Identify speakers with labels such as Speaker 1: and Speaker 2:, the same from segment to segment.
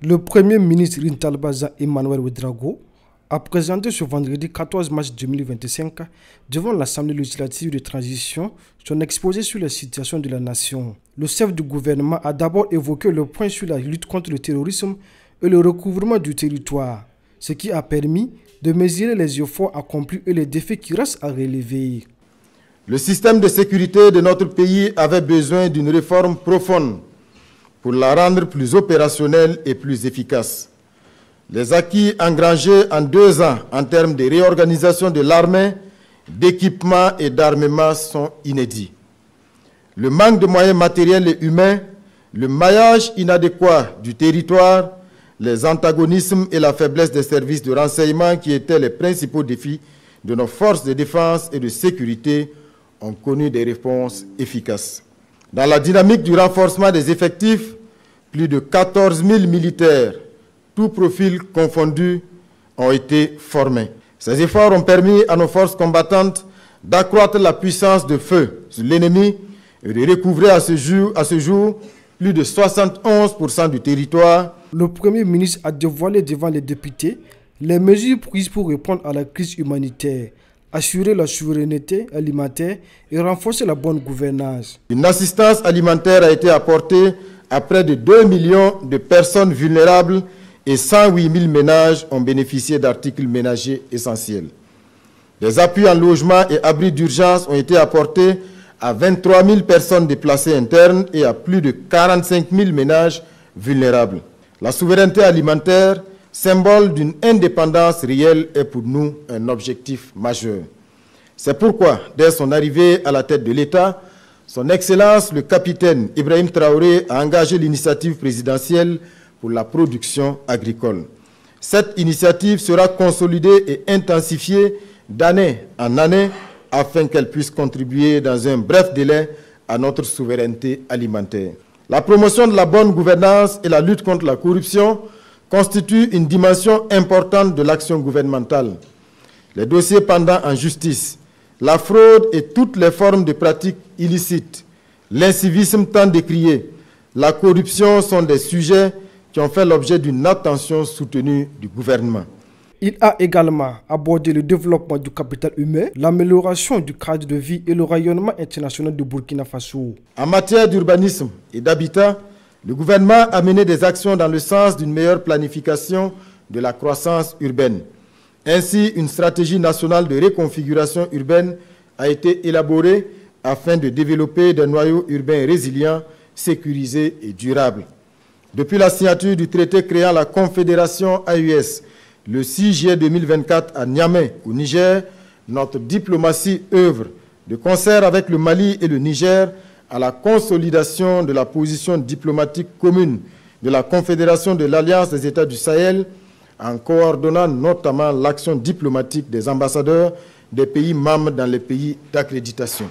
Speaker 1: Le Premier ministre Rintalbaza Emmanuel Ouedraogo a présenté ce vendredi 14 mars 2025 devant l'Assemblée législative de transition son exposé sur la situation de la nation. Le chef du gouvernement a d'abord évoqué le point sur la lutte contre le terrorisme et le recouvrement du territoire, ce qui a permis de mesurer les efforts accomplis et les défis qui restent à relever.
Speaker 2: Le système de sécurité de notre pays avait besoin d'une réforme profonde pour la rendre plus opérationnelle et plus efficace. Les acquis engrangés en 2 ans en termes de réorganisation de l'armée, d'équipement et d'armement sont inédits. Le manque de moyens matériels et humains, le maillage inadéquat du territoire, les antagonismes et la faiblesse des services de renseignement qui étaient les principaux défis de nos forces de défense et de sécurité ont connu des réponses efficaces. Dans la dynamique du renforcement des effectifs, plus de 14 000 militaires, tous profils confondus, ont été formés. Ces efforts ont permis à nos forces combattantes d'accroître la puissance de feu sur l'ennemi et de recouvrer à ce jour plus de 71% du territoire.
Speaker 1: Le Premier ministre a dévoilé devant les députés les mesures prises pour répondre à la crise humanitaire, assurer la souveraineté alimentaire et renforcer la bonne gouvernance.
Speaker 2: Une assistance alimentaire a été apportée à près de 2 millions de personnes vulnérables et 108 000 ménages ont bénéficié d'articles ménagers essentiels. Des appuis en logement et abris d'urgence ont été apportés à 23 000 personnes déplacées internes et à plus de 45 000 ménages vulnérables. La souveraineté alimentaire, symbole d'une indépendance réelle, est pour nous un objectif majeur. C'est pourquoi, dès son arrivée à la tête de l'État, Son Excellence le capitaine Ibrahim Traoré a engagé l'initiative présidentielle pour la production agricole. Cette initiative sera consolidée et intensifiée d'année en année afin qu'elle puisse contribuer dans un bref délai à notre souveraineté alimentaire. La promotion de la bonne gouvernance et la lutte contre la corruption constituent une dimension importante de l'action gouvernementale. Les dossiers pendants en justice, la fraude et toutes les formes de pratiques illicites, l'incivisme tant décrié, la corruption sont des sujets qui ont fait l'objet d'une attention soutenue du gouvernement.
Speaker 1: Il a également abordé le développement du capital humain, l'amélioration du cadre de vie et le rayonnement international de Burkina Faso.
Speaker 2: En matière d'urbanisme et d'habitat, le gouvernement a mené des actions dans le sens d'une meilleure planification de la croissance urbaine. Ainsi, une stratégie nationale de reconfiguration urbaine a été élaborée afin de développer des noyaux urbains résilients, sécurisés et durables. Depuis la signature du traité créant la Confédération AES, le 6 juillet 2024 à Niamey, au Niger, notre diplomatie œuvre de concert avec le Mali et le Niger à la consolidation de la position diplomatique commune de la Confédération de l'Alliance des États du Sahel, en coordonnant notamment l'action diplomatique des ambassadeurs des pays membres dans les pays d'accréditation.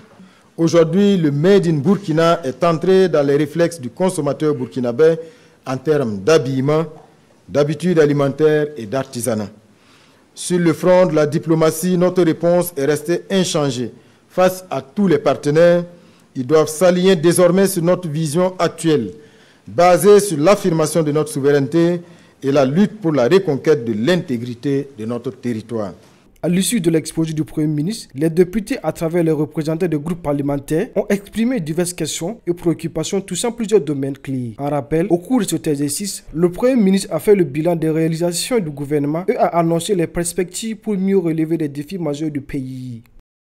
Speaker 2: Aujourd'hui, le Made in Burkina est entré dans les réflexes du consommateur burkinabé en termes d'habillement, d'habitudes alimentaires et d'artisanat. Sur le front de la diplomatie, notre réponse est restée inchangée. Face à tous les partenaires, ils doivent s'aligner désormais sur notre vision actuelle, basée sur l'affirmation de notre souveraineté et la lutte pour la reconquête de l'intégrité de notre territoire.
Speaker 1: À l'issue de l'exposé du Premier ministre, les députés, à travers les représentants des groupes parlementaires, ont exprimé diverses questions et préoccupations touchant plusieurs domaines clés. En rappel, au cours de cet exercice, le Premier ministre a fait le bilan des réalisations du gouvernement et a annoncé les perspectives pour mieux relever les défis majeurs du pays.